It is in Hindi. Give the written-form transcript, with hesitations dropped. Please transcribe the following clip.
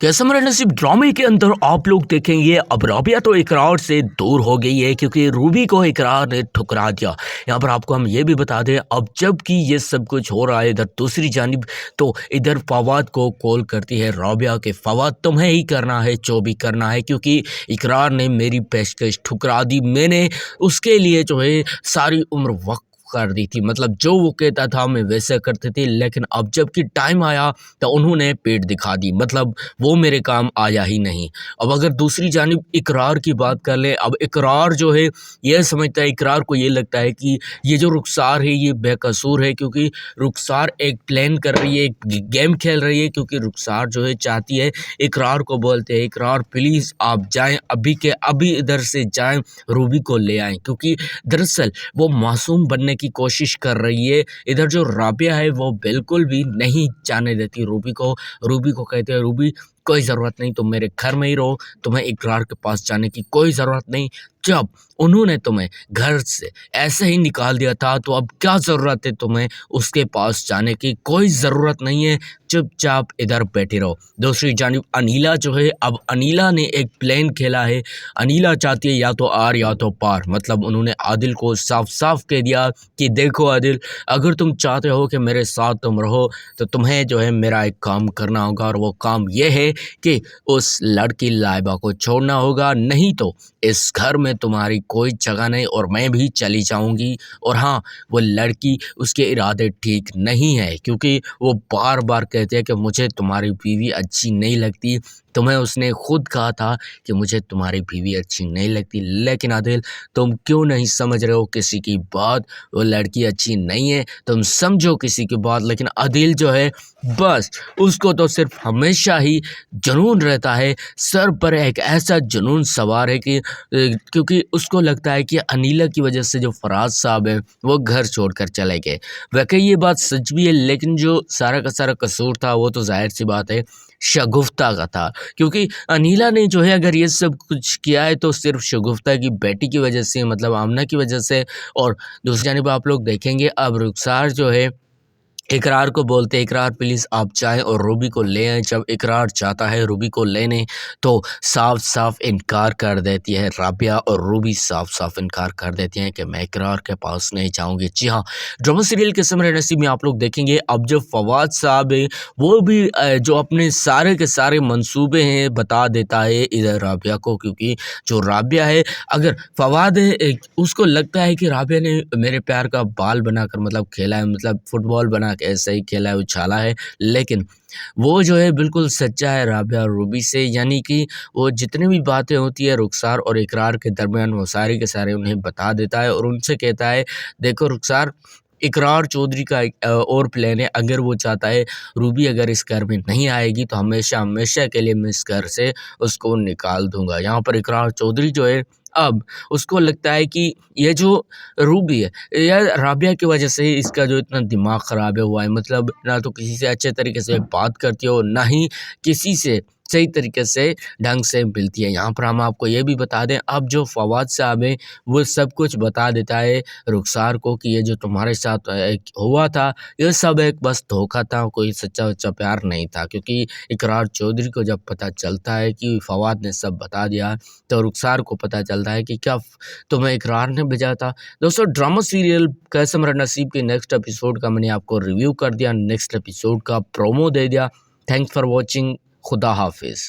कैसे मेरा नसीब ड्रामे के अंदर आप लोग देखेंगे अब राबिया तो इकरार से दूर हो गई है क्योंकि रूबी को इकरार ने ठुकरा दिया। यहाँ पर आपको हम ये भी बता दें अब जबकि ये सब कुछ हो रहा है इधर दूसरी जानिब तो इधर फवाद को कॉल करती है राबिया के फवाद तुम्हें ही करना है जो भी करना है क्योंकि इकरार ने मेरी पेशकश ठुकरा दी। मैंने उसके लिए जो है सारी उम्र वक्त कर दी थी, मतलब जो वो कहता था मैं वैसे करते थे, लेकिन अब जबकि टाइम आया तो उन्होंने पेट दिखा दी, मतलब वो मेरे काम आया ही नहीं। अब अगर दूसरी जानिब इकरार की बात कर ले, अब इकरार जो है यह समझता है, इकरार को ये लगता है कि ये जो रुखसार है ये बेकसूर है क्योंकि रुखसार एक प्लान कर रही है, एक गेम खेल रही है क्योंकि रुखसार जो है चाहती है, इकरार को बोलते हैं इकरार प्लीज़ आप जाएं, अभी के अभी इधर से जाएं, रूबी को ले आएं, क्योंकि दरअसल वो मासूम बनने की कोशिश कर रही है। इधर जो राबिया है वो बिल्कुल भी नहीं जाने देती रूबी को कहते हैं रूबी कोई ज़रूरत नहीं, तुम मेरे घर में ही रहो, तुम्हें इकरार के पास जाने की कोई ज़रूरत नहीं। जब उन्होंने तुम्हें घर से ऐसे ही निकाल दिया था तो अब क्या ज़रूरत है तुम्हें उसके पास जाने की, कोई ज़रूरत नहीं है, चुपचाप इधर बैठे रहो। दूसरी जानिब अनीला जो है, अब अनीला ने एक प्लान खेला है। अनीला चाहती है या तो आर या तो पार, मतलब उन्होंने आदिल को साफ साफ कह दिया कि देखो आदिल, अगर तुम चाहते हो कि मेरे साथ तुम रहो तो तुम्हें जो है मेरा एक काम करना होगा, और वो काम ये है कि उस लड़की लाइबा को छोड़ना होगा, नहीं तो इस घर में तुम्हारी कोई जगह नहीं और मैं भी चली जाऊंगी। और हाँ, वो लड़की उसके इरादे ठीक नहीं है क्योंकि वो बार बार कहते हैं कि मुझे तुम्हारी बीवी अच्छी नहीं लगती, तुम्हें उसने खुद कहा था कि मुझे तुम्हारी बीवी अच्छी नहीं लगती, लेकिन आदिल तुम क्यों नहीं समझ रहे हो किसी की बात, वो लड़की अच्छी नहीं है, तुम समझो किसी की बात। लेकिन आदिल जो है बस उसको तो सिर्फ हमेशा ही जुनून रहता है, सर पर एक ऐसा जुनून सवार है कि क्योंकि उसको लगता है कि अनीला की वजह से जो फराज साहब है वो घर छोड़कर चले गए। वैसे ये बात सच भी है, लेकिन जो सारा का सारा कसूर था वो तो जाहिर सी बात है शगुफ्ता का था, क्योंकि अनीला ने जो है अगर ये सब कुछ किया है तो सिर्फ शगुफ्ता की बेटी की वजह से, मतलब आमना की वजह से। और दूसरी जानिब आप लोग देखेंगे अब रुखसार जो है इकरार को बोलते हैं इकरार प्लीज़ आप जाएं और रूबी को ले आएं। जब इकरार चाहता है रूबी को लेने तो साफ साफ इनकार कर देती है राबिया, और रूबी साफ साफ इनकार कर देती हैं कि मैं इकरार के पास नहीं जाऊंगी। जी हाँ, ड्रामा सीरियल के समर नसीब में आप लोग देखेंगे अब जब फवाद साहब है वो भी जो अपने सारे के सारे मंसूबे हैं बता देता है इधर राबिया को, क्योंकि जो राबिया है अगर फवाद है उसको लगता है कि राबिया ने मेरे प्यार का बाल बनाकर मतलब खेला है, मतलब फुटबॉल बना के ऐसा ही खेला है, उछाला है, लेकिन वो जो है बिल्कुल सच्चा है राबिया और रूबी से, यानी कि वो जितनी भी बातें होती है रुखसार और इकरार के दरमियान वो सारे के सारे उन्हें बता देता है और उनसे कहता है देखो रुखसार, इकरार चौधरी का एक और प्लान है, अगर वो चाहता है रूबी अगर इस घर में नहीं आएगी तो हमेशा हमेशा के लिए मैं इस घर से उसको निकाल दूंगा। यहाँ पर इकरार चौधरी जो है अब उसको लगता है कि ये जो रूबी है यार राबिया की वजह से ही इसका जो इतना दिमाग ख़राब है हुआ है, मतलब ना तो किसी से अच्छे तरीके से बात करती हो ना ही किसी से सही तरीके से ढंग से मिलती है। यहाँ पर हम आपको ये भी बता दें अब जो फवाद साहब है वो सब कुछ बता देता है रुखसार को कि ये जो तुम्हारे साथ हुआ था ये सब एक बस धोखा था, कोई सच्चा वच्चा प्यार नहीं था। क्योंकि इकरार चौधरी को जब पता चलता है कि फवाद ने सब बता दिया तो रुखसार को पता चलता है कि क्या तुम्हें इकरार ने भेजा था। दोस्तों ड्रामा सीरियल कैसे मेरा नसीब के नेक्स्ट एपिसोड का मैंने आपको रिव्यू कर दिया, नेक्स्ट एपिसोड का प्रोमो दे दिया। थैंक्स फॉर वॉचिंग, खुदा हाफिज़।